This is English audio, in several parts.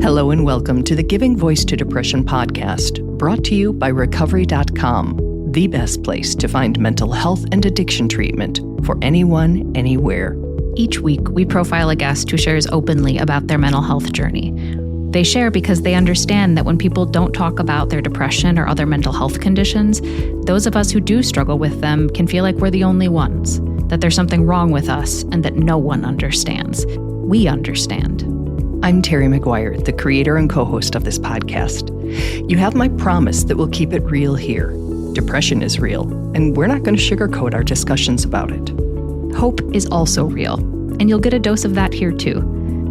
Hello and welcome to the Giving Voice to Depression podcast, brought to you by Recovery.com, the best place to find mental health and addiction treatment for anyone, anywhere. Each week, we profile a guest who shares openly about their mental health journey. They share because they understand that when people don't talk about their depression or other mental health conditions, those of us who do struggle with them can feel like we're the only ones, that there's something wrong with us and that no one understands. We understand. I'm Terry McGuire, the creator and co-host of this podcast. You have my promise that we'll keep it real here. Depression is real, and we're not going to sugarcoat our discussions about it. Hope is also real, and you'll get a dose of that here too.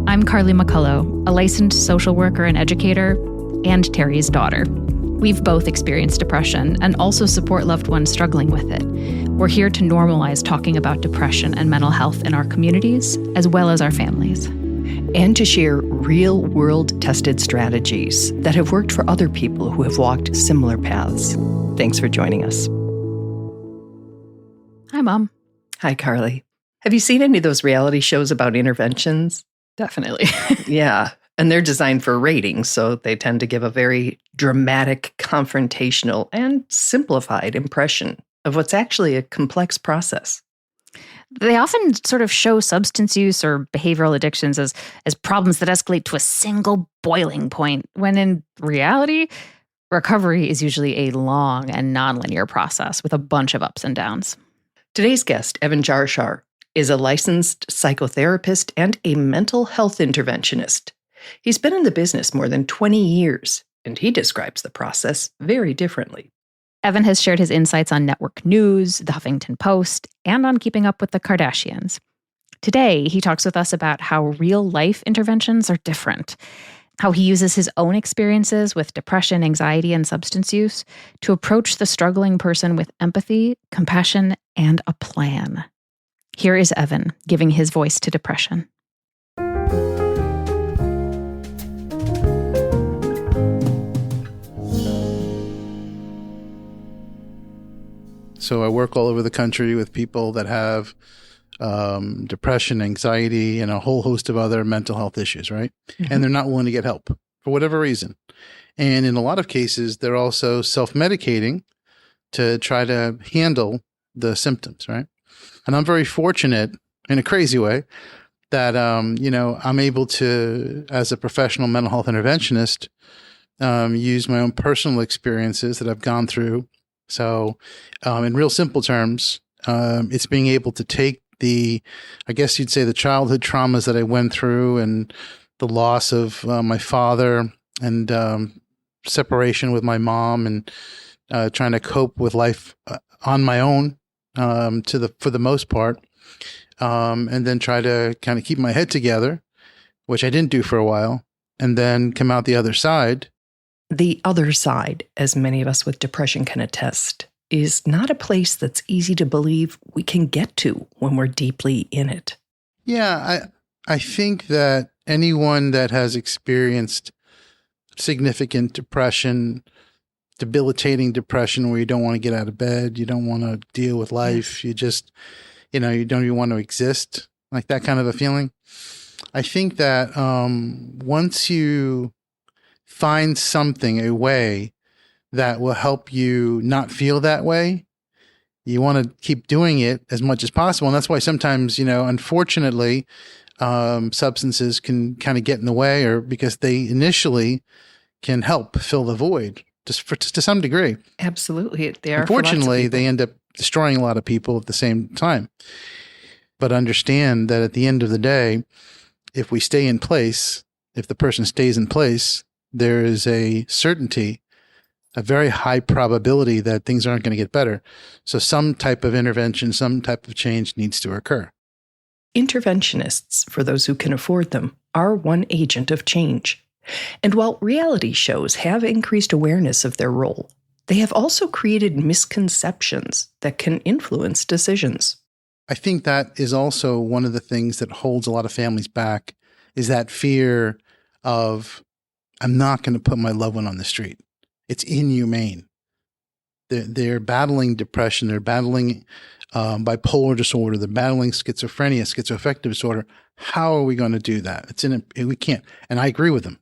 I'm Carly McCullough, a licensed social worker and educator, and Terry's daughter. We've both experienced depression and also support loved ones struggling with it. We're here to normalize talking about depression and mental health in our communities, as well as our families. And to share real-world tested strategies that have worked for other people who have walked similar paths. Thanks for joining us. Hi, Mom. Hi, Carly. Have you seen any of those reality shows about interventions? Definitely. Yeah, and they're designed for ratings, so they tend to give a very dramatic, confrontational, and simplified impression of what's actually a complex process. They often sort of show substance use or behavioral addictions as problems that escalate to a single boiling point, when in reality, recovery is usually a long and nonlinear process with a bunch of ups and downs. Today's guest, Evan Jarshar, is a licensed psychotherapist and a mental health interventionist. He's been in the business more than 20 years, and he describes the process very differently. Evan has shared his insights on network news, the Huffington Post, and on keeping up with the Kardashians. Today, he talks with us about how real-life interventions are different, how he uses his own experiences with depression, anxiety, and substance use to approach the struggling person with empathy, compassion, and a plan. Here is Evan giving his voice to depression. So I work all over the country with people that have depression, anxiety, and a whole host of other mental health issues, right? Mm-hmm. And they're not willing to get help for whatever reason. And in a lot of cases, they're also self-medicating to try to handle the symptoms, right? And I'm very fortunate in a crazy way that, I'm able to, as a professional mental health interventionist, use my own personal experiences that I've gone through. So in real simple terms, it's being able to take I guess you'd say the childhood traumas that I went through and the loss of my father and separation with my mom and trying to cope with life on my own for the most part, and then try to kind of keep my head together, which I didn't do for a while, and then come out the other side. The other side, as many of us with depression can attest, is not a place that's easy to believe we can get to when we're deeply in it. Yeah, I think that anyone that has experienced significant depression, debilitating depression where you don't want to get out of bed, you don't want to deal with life, you just, you don't even want to exist, like that kind of a feeling. I think that once you find something, a way that will help you not feel that way, you want to keep doing it as much as possible. And that's why sometimes, unfortunately, substances can kind of get in the way, or because they initially can help fill the void to some degree. Absolutely. They are. Unfortunately, they end up destroying a lot of people at the same time. But understand that at the end of the day, if we stay in place, if the person stays in place, there is a certainty, a very high probability that things aren't going to get better. So some type of intervention, some type of change needs to occur. Interventionists, for those who can afford them, are one agent of change. And while reality shows have increased awareness of their role, they have also created misconceptions that can influence decisions. I think that is also one of the things that holds a lot of families back, is that fear of, I'm not going to put my loved one on the street. It's inhumane. They're battling depression. They're battling bipolar disorder. They're battling schizophrenia, schizoaffective disorder. How are we going to do that? We can't. And I agree with them.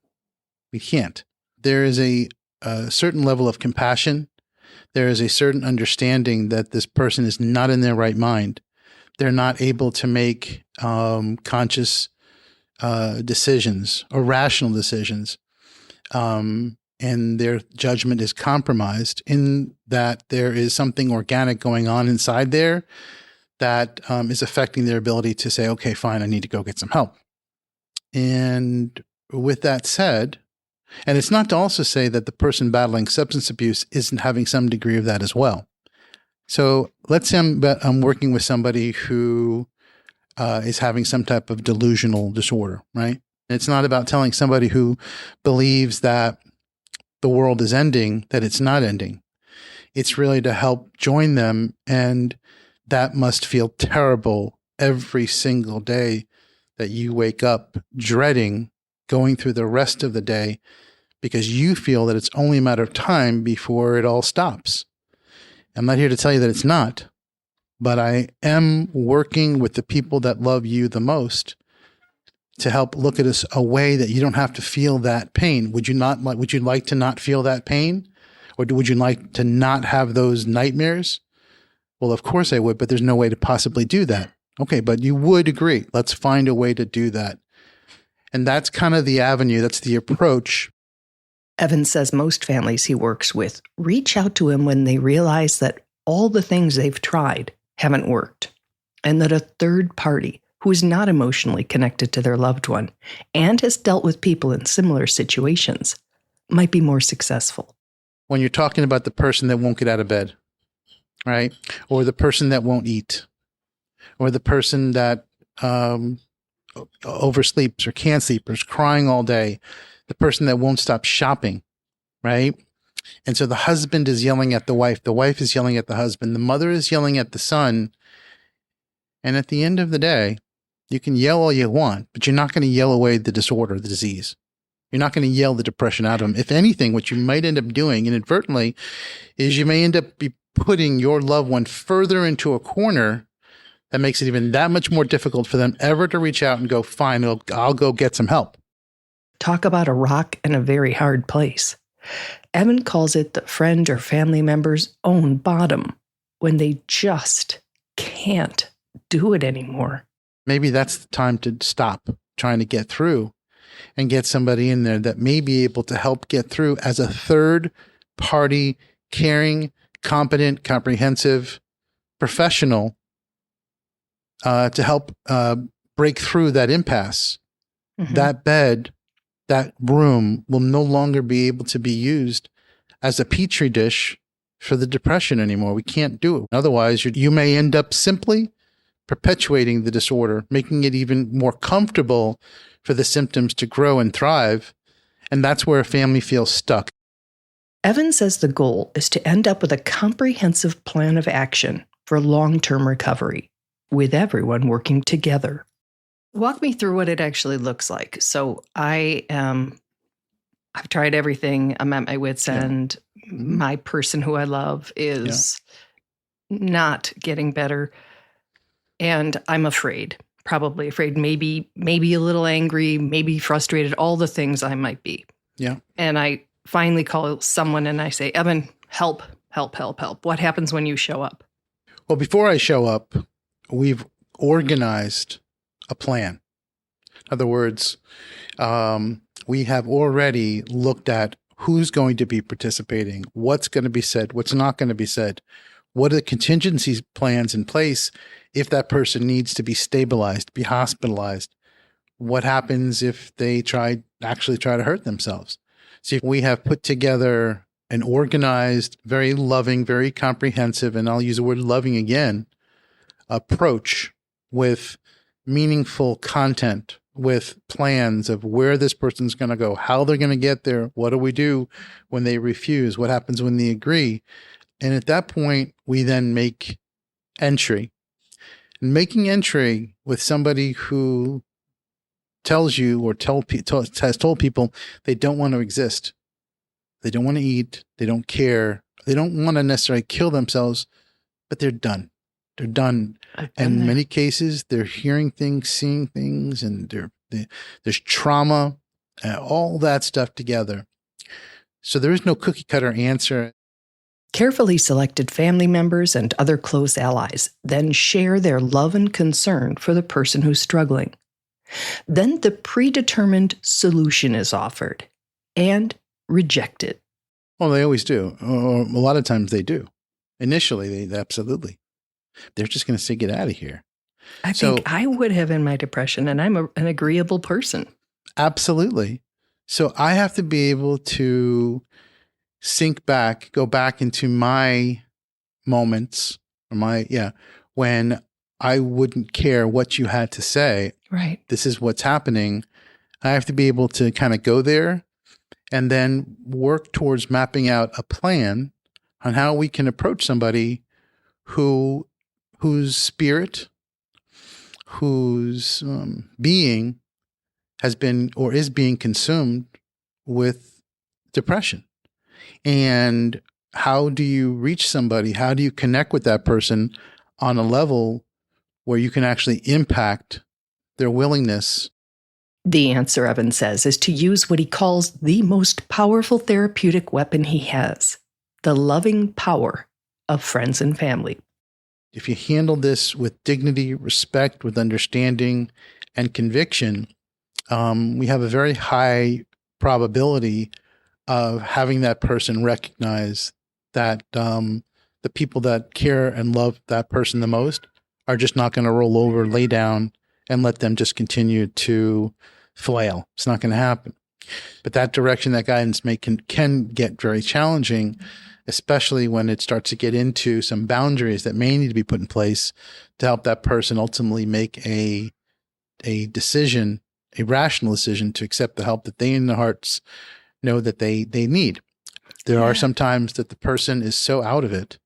We can't. There is a certain level of compassion. There is a certain understanding that this person is not in their right mind. They're not able to make conscious decisions or rational decisions. And their judgment is compromised in that there is something organic going on inside there that is affecting their ability to say, okay, fine, I need to go get some help. And with that said, and it's not to also say that the person battling substance abuse isn't having some degree of that as well. So let's say I'm working with somebody who is having some type of delusional disorder, right? It's not about telling somebody who believes that the world is ending, that it's not ending. It's really to help join them. And that must feel terrible every single day that you wake up dreading going through the rest of the day because you feel that it's only a matter of time before it all stops. I'm not here to tell you that it's not, but I am working with the people that love you the most to help look at a way that you don't have to feel that pain. Would you like to not feel that pain? Or would you like to not have those nightmares? Well, of course I would, but there's no way to possibly do that. Okay, but you would agree. Let's find a way to do that. And that's kind of the avenue. That's the approach. Evan says most families he works with reach out to him when they realize that all the things they've tried haven't worked, and that a third party who is not emotionally connected to their loved one and has dealt with people in similar situations might be more successful. When you're talking about the person that won't get out of bed, right? Or the person that won't eat, or the person that oversleeps or can't sleep or is crying all day, the person that won't stop shopping, right? And so the husband is yelling at the wife is yelling at the husband, the mother is yelling at the son. And at the end of the day, you can yell all you want, but you're not going to yell away the disorder, the disease. You're not going to yell the depression out of them. If anything, what you might end up doing inadvertently is you may end up putting your loved one further into a corner that makes it even that much more difficult for them ever to reach out and go, fine, I'll go get some help. Talk about a rock in a very hard place. Evan calls it the friend or family member's own bottom when they just can't do it anymore. Maybe that's the time to stop trying to get through and get somebody in there that may be able to help get through as a third party, caring, competent, comprehensive professional to help break through that impasse. Mm-hmm. That bed, that room will no longer be able to be used as a Petri dish for the depression anymore. We can't do it. Otherwise, you may end up simply perpetuating the disorder, making it even more comfortable for the symptoms to grow and thrive. And that's where a family feels stuck. Evan says the goal is to end up with a comprehensive plan of action for long-term recovery, with everyone working together. Walk me through what it actually looks like. So I've tried everything. I'm at my wit's end. My person who I love is not getting better. And I'm afraid, probably afraid, maybe a little angry, maybe frustrated, all the things I might be. Yeah. And I finally call someone and I say, Evan, help. What happens when you show up? Well, before I show up, we've organized a plan. In other words, we have already looked at who's going to be participating, what's going to be said, what's not going to be said, what are the contingency plans in place if that person needs to be stabilized, be hospitalized, what happens if they actually try to hurt themselves. So we have put together an organized, very loving, very comprehensive, and I'll use the word loving again, approach with meaningful content, with plans of where this person's going to go, how they're going to get there, what do we do when they refuse, what happens when they agree. And at that point, we then make entry. And making entry with somebody who tells you or has told people they don't want to exist. They don't want to eat. They don't care. They don't want to necessarily kill themselves, but they're done. They're done. And in many cases, they're hearing things, seeing things, and there's trauma all that stuff together. So there is no cookie cutter answer. Carefully selected family members and other close allies then share their love and concern for the person who's struggling. Then the predetermined solution is offered and rejected. Well, they always do. Or a lot of times they do. Initially, they absolutely. They're just going to say, get out of here. I think I would have in my depression, and I'm an agreeable person. Absolutely. So I have to be able to sink back, go back into my moments, or when I wouldn't care what you had to say. Right. This is what's happening. I have to be able to kind of go there and then work towards mapping out a plan on how we can approach somebody whose spirit, whose being has been or is being consumed with depression. And how do you reach somebody? How do you connect with that person on a level where you can actually impact their willingness? The answer, Evan says, is to use what he calls the most powerful therapeutic weapon he has, the loving power of friends and family. If you handle this with dignity, respect, with understanding and conviction, we have a very high probability of having that person recognize that the people that care and love that person the most are just not going to roll over, lay down, and let them just continue to flail. It's not going to happen. But that direction, that guidance can get very challenging, especially when it starts to get into some boundaries that may need to be put in place to help that person ultimately make a decision, a rational decision to accept the help that they in their hearts know that they need. There are some times that the person is so out of it,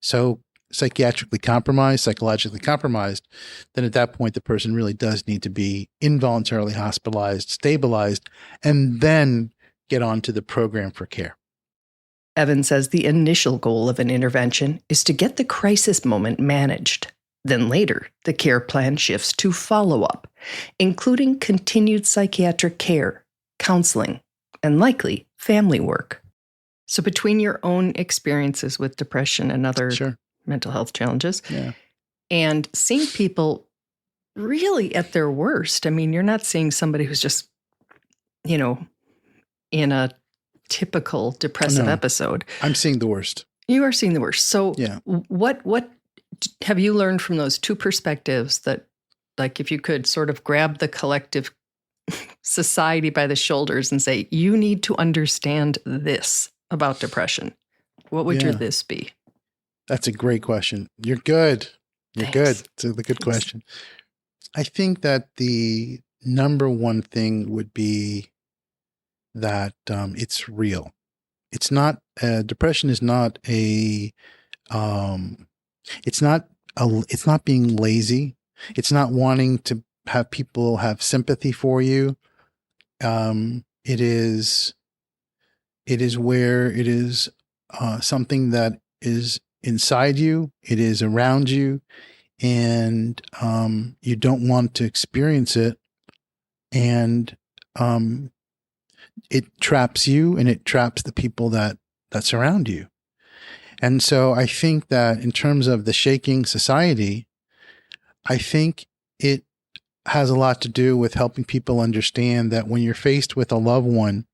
so psychologically compromised, then at that point, the person really does need to be involuntarily hospitalized, stabilized, and then get on to the program for care. Evan says the initial goal of an intervention is to get the crisis moment managed. Then later, the care plan shifts to follow-up, including continued psychiatric care, counseling, and likely family work. So between your own experiences with depression and other mental health challenges, and seeing people really at their worst, I mean, you're not seeing somebody who's just, in a typical depressive episode. I'm seeing the worst. You are seeing the worst. So what have you learned from those two perspectives that, like, if you could sort of grab the collective society by the shoulders and say, you need to understand this about depression, what would your this be? That's a great question. You're good. You're good. It's a good question. I think that the number one thing would be that it's real. It's not, depression is not it's not being lazy. It's not wanting to have people have sympathy for you. It is where it is something that is inside you. It is around you, and you don't want to experience it. And it traps you, and it traps the people that surround you. And so I think that in terms of the shaking society, I think it has a lot to do with helping people understand that when you're faced with a loved one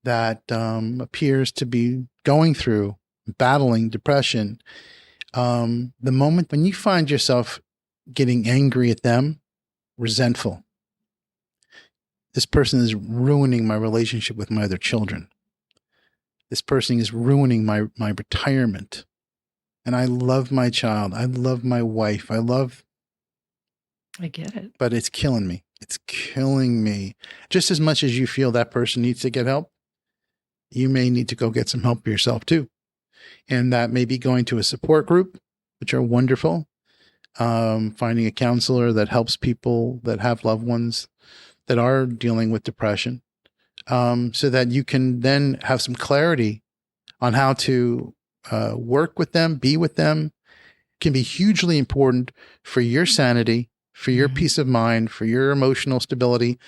that appears to be going through, battling depression, the moment when you find yourself getting angry at them, resentful, this person is ruining my relationship with my other children. This person is ruining my retirement. And I love my child. I love my wife. I get it. But it's killing me. It's killing me. Just as much as you feel that person needs to get help, you may need to go get some help yourself too. And that may be going to a support group, which are wonderful. Finding a counselor that helps people that have loved ones that are dealing with depression, so that you can then have some clarity on how to work with them, be with them. It can be hugely important for your sanity, for your peace of mind, for your emotional stability,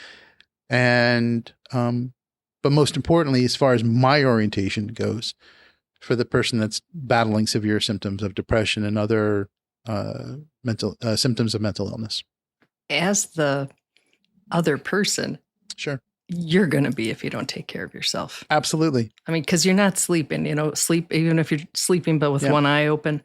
And, but most importantly, as far as my orientation goes, for the person that's battling severe symptoms of depression and other mental symptoms of mental illness. As the other person, Sure. you're going to be if you don't take care of yourself. Absolutely. I mean, because you're not sleeping, sleep, even if you're sleeping, but with one eye open,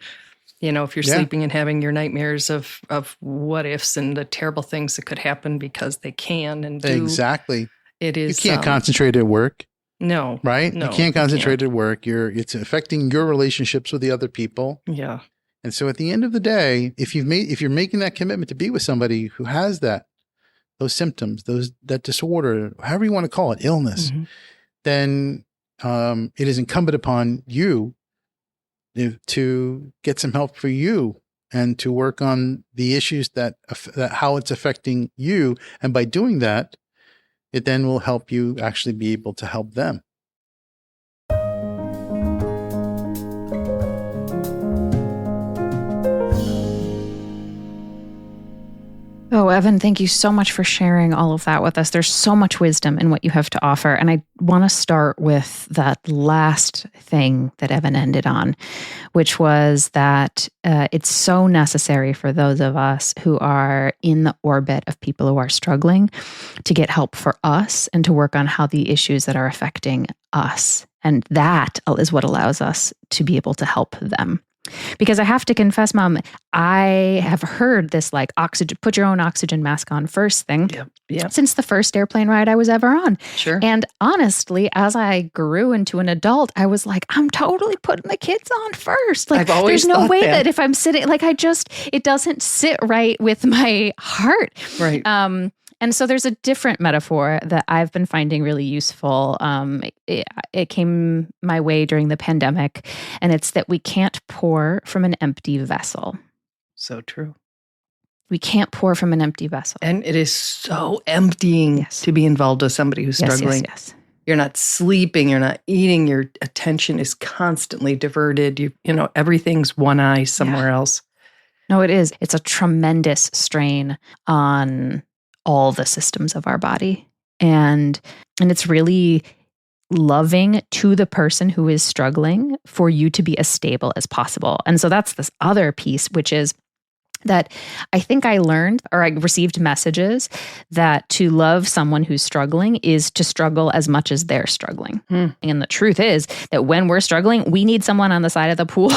if you're sleeping and having your nightmares of what ifs and the terrible things that could happen because they can and do. Exactly. It is. You can't concentrate at work. No. Right? No, you can't concentrate at work. It's affecting your relationships with the other people. Yeah. And so at the end of the day, if you're making that commitment to be with somebody who has those symptoms, that disorder, however you want to call it, illness, then it is incumbent upon you to get some help for you and to work on the issues that how it's affecting you. And by doing that, it then will help you actually be able to help them. Oh, Evan, thank you so much for sharing all of that with us. There's so much wisdom in what you have to offer. And I want to start with that last thing that Evan ended on, which was that it's so necessary for those of us who are in the orbit of people who are struggling to get help for us and to work on how the issues that are affecting us. And that is what allows us to be able to help them. Because I have to confess, Mom, I have heard this oxygen, put your own oxygen mask on first thing since the first airplane ride I was ever on. Sure. And honestly, as I grew into an adult, I was like, I'm totally putting the kids on first. I've always there's no way that if I'm sitting, it doesn't sit right with my heart. Right. And so there's a different metaphor that I've been finding really useful. It came my way during the pandemic, and it's that we can't pour from an empty vessel. So true. We can't pour from an empty vessel. And it is so emptying to be involved with somebody who's struggling. Yes. You're not sleeping, you're not eating, your attention is constantly diverted. Everything's one eye somewhere else. No, it is. It's a tremendous strain on all the systems of our body. And it's really loving to the person who is struggling for you to be as stable as possible. And so that's this other piece, which is that I think I learned, or I received messages that to love someone who's struggling is to struggle as much as they're struggling. And the truth is that when we're struggling, we need someone on the side of the pool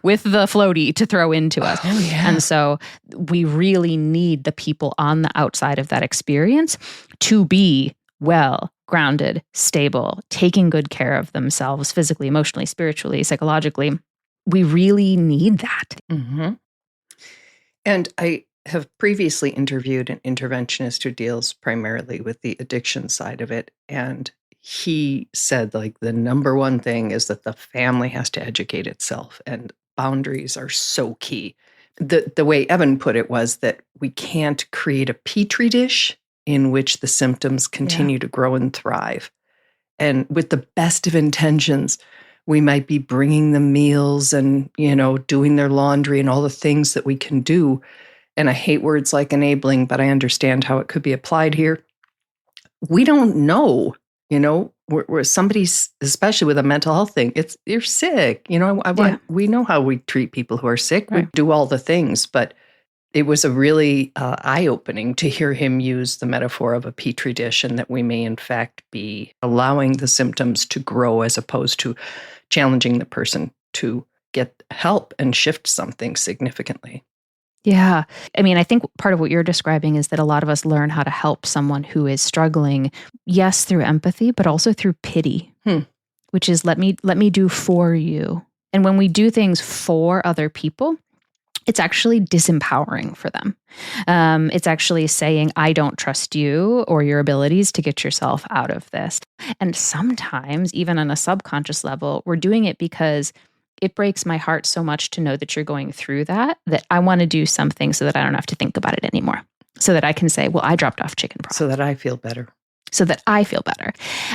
with the floaty to throw into us. Oh, yeah. And so we really need the people on the outside of that experience to be well, grounded, stable, taking good care of themselves physically, emotionally, spiritually, psychologically. We really need that. Mm-hmm. And I have previously interviewed an interventionist who deals primarily with the addiction side of it. And he said, the number one thing is that the family has to educate itself, and boundaries are so key. The way Evan put it was that we can't create a Petri dish in which the symptoms continue to grow and thrive. And with the best of intentions, we might be bringing them meals and, doing their laundry and all the things that we can do. And I hate words like enabling, but I understand how it could be applied here. We don't know, where somebody's, especially with a mental health thing, you're sick. We know how we treat people who are sick. Right. We do all the things, but it was a really eye-opening to hear him use the metaphor of a Petri dish, and that we may in fact be allowing the symptoms to grow as opposed to challenging the person to get help and shift something significantly. Yeah. I mean, I think part of what you're describing is that a lot of us learn how to help someone who is struggling, yes, through empathy, but also through pity, which is let me do for you. And when we do things for other people, it's actually disempowering for them. It's actually saying, I don't trust you or your abilities to get yourself out of this. And sometimes, even on a subconscious level, we're doing it because it breaks my heart so much to know that you're going through that I want to do something so that I don't have to think about it anymore. So that I can say, well, I dropped off chicken broth. So that I feel better.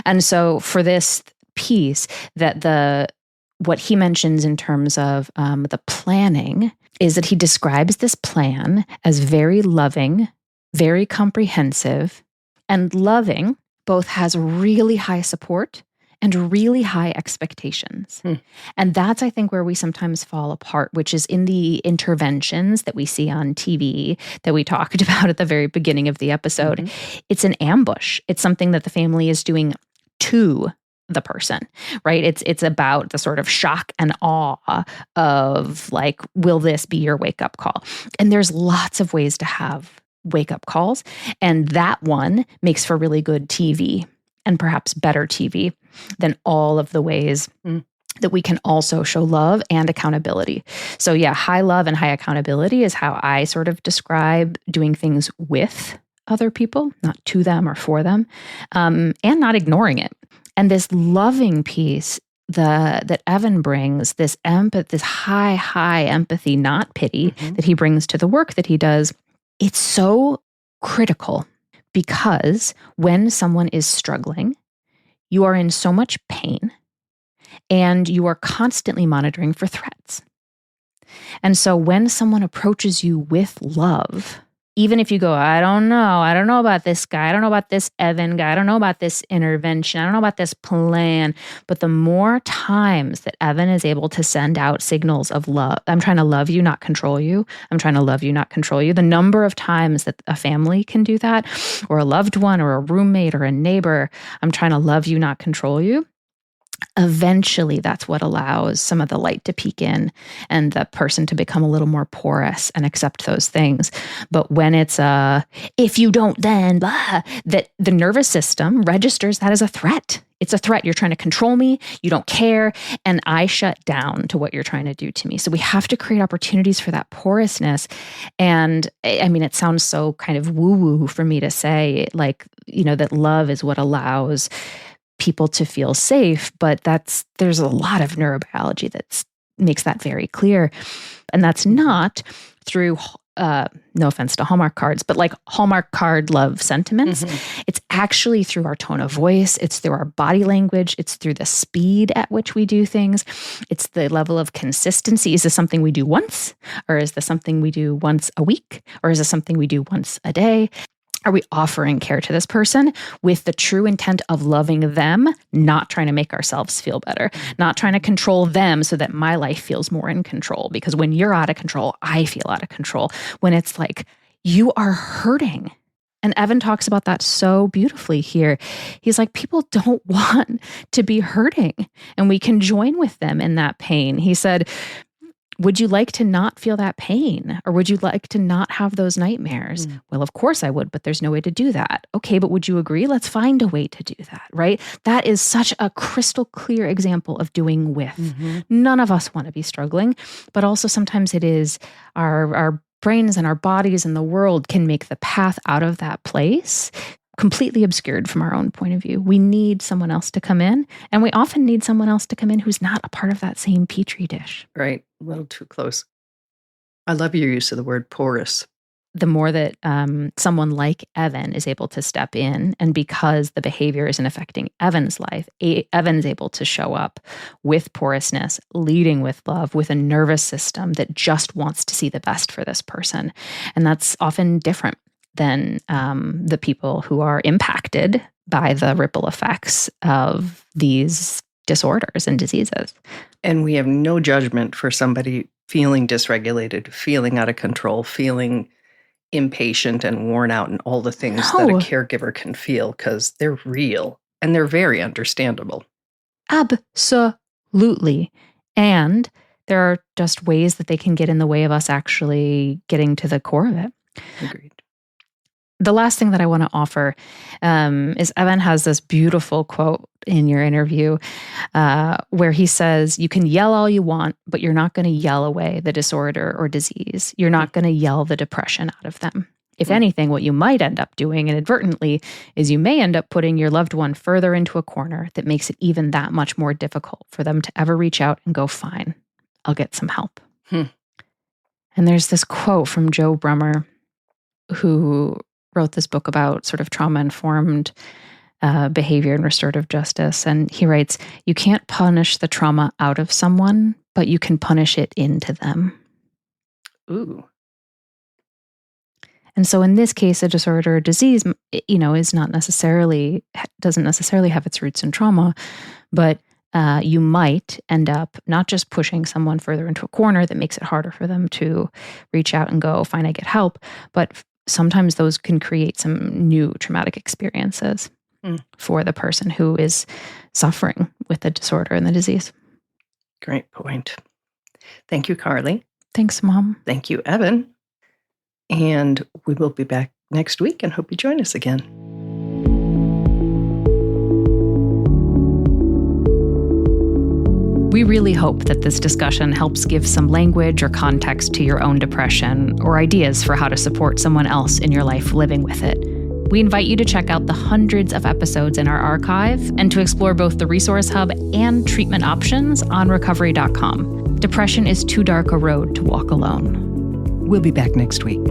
And so for this piece, that what he mentions in terms of the planning is that he describes this plan as very loving, very comprehensive, And loving both has really high support and really high expectations. And that's, I think, where we sometimes fall apart, which is in the interventions that we see on TV that we talked about at the very beginning of the episode. It's an ambush. It's something that the family is doing to the person, right? It's about the sort of shock and awe of like, will this be your wake-up call? And there's lots of ways to have wake-up calls. And that one makes for really good TV, and perhaps better TV than all of the ways that we can also show love and accountability. So yeah, high love and high accountability is how I sort of describe doing things with other people, not to them or for them, and not ignoring it. And this loving piece that Evan brings, this high empathy, not pity, that he brings to the work that he does, it's so critical. Because when someone is struggling, you are in so much pain and you are constantly monitoring for threats. And so when someone approaches you with love, even if you go, I don't know about this guy, I don't know about this Evan guy, I don't know about this intervention, I don't know about this plan, but the more times that Evan is able to send out signals of love, I'm trying to love you, not control you, I'm trying to love you, not control you, the number of times that a family can do that, or a loved one, or a roommate, or a neighbor, I'm trying to love you, not control you, eventually that's what allows some of the light to peek in and the person to become a little more porous and accept those things. But when it's if you don't, then blah, that the nervous system registers that as a threat. It's a threat. You're trying to control me. You don't care. And I shut down to what you're trying to do to me. So we have to create opportunities for that porousness. And I mean, it sounds so kind of woo-woo for me to say, like, that love is what allows people to feel safe, but there's a lot of neurobiology that makes that very clear. And that's not through, no offense to Hallmark cards, but like Hallmark card love sentiments. It's actually through our tone of voice. It's through our body language. It's through the speed at which we do things. It's the level of consistency. Is this something we do once? Or is this something we do once a week? Or is this something we do once a day? Are we offering care to this person with the true intent of loving them, not trying to make ourselves feel better, not trying to control them so that my life feels more in control? Because when you're out of control, I feel out of control. When it's like, you are hurting. And Evan talks about that so beautifully here. He's like, people don't want to be hurting, and we can join with them in that pain. He said, would you like to not feel that pain? Or would you like to not have those nightmares? Well, of course I would, but there's no way to do that. Okay, but would you agree? Let's find a way to do that, right? That is such a crystal clear example of doing with. None of us want to be struggling, but also sometimes it is our brains and our bodies and the world can make the path out of that place completely obscured from our own point of view. We need someone else to come in, and we often need someone else to come in who's not a part of that same Petri dish. Right. A little too close. I love your use of the word porous. The more that someone like Evan is able to step in, and because the behavior isn't affecting Evan's life, Evan's able to show up with porousness, leading with love, with a nervous system that just wants to see the best for this person. And that's often different than the people who are impacted by the ripple effects of these disorders and diseases. And we have no judgment for somebody feeling dysregulated, feeling out of control, feeling impatient and worn out, and all the things that a caregiver can feel, because they're real and they're very understandable. Absolutely. And there are just ways that they can get in the way of us actually getting to the core of it. Agreed. The last thing that I want to offer is Evan has this beautiful quote in your interview where he says, you can yell all you want, but you're not going to yell away the disorder or disease. You're not going to yell the depression out of them. If anything, what you might end up doing inadvertently is you may end up putting your loved one further into a corner that makes it even that much more difficult for them to ever reach out and go, fine, I'll get some help. And there's this quote from Joe Brummer, who wrote this book about sort of trauma-informed behavior and restorative justice. And he writes, you can't punish the trauma out of someone, but you can punish it into them. Ooh. And so in this case, a disorder or disease, is doesn't necessarily have its roots in trauma, but you might end up not just pushing someone further into a corner that makes it harder for them to reach out and go, fine, I get help. But sometimes those can create some new traumatic experiences for the person who is suffering with the disorder and the disease. Great point. Thank you, Carly. Thanks, Mom. Thank you, Evan. And we will be back next week and hope you join us again. We really hope that this discussion helps give some language or context to your own depression or ideas for how to support someone else in your life living with it. We invite you to check out the hundreds of episodes in our archive and to explore both the Resource Hub and treatment options on recovery.com. Depression is too dark a road to walk alone. We'll be back next week.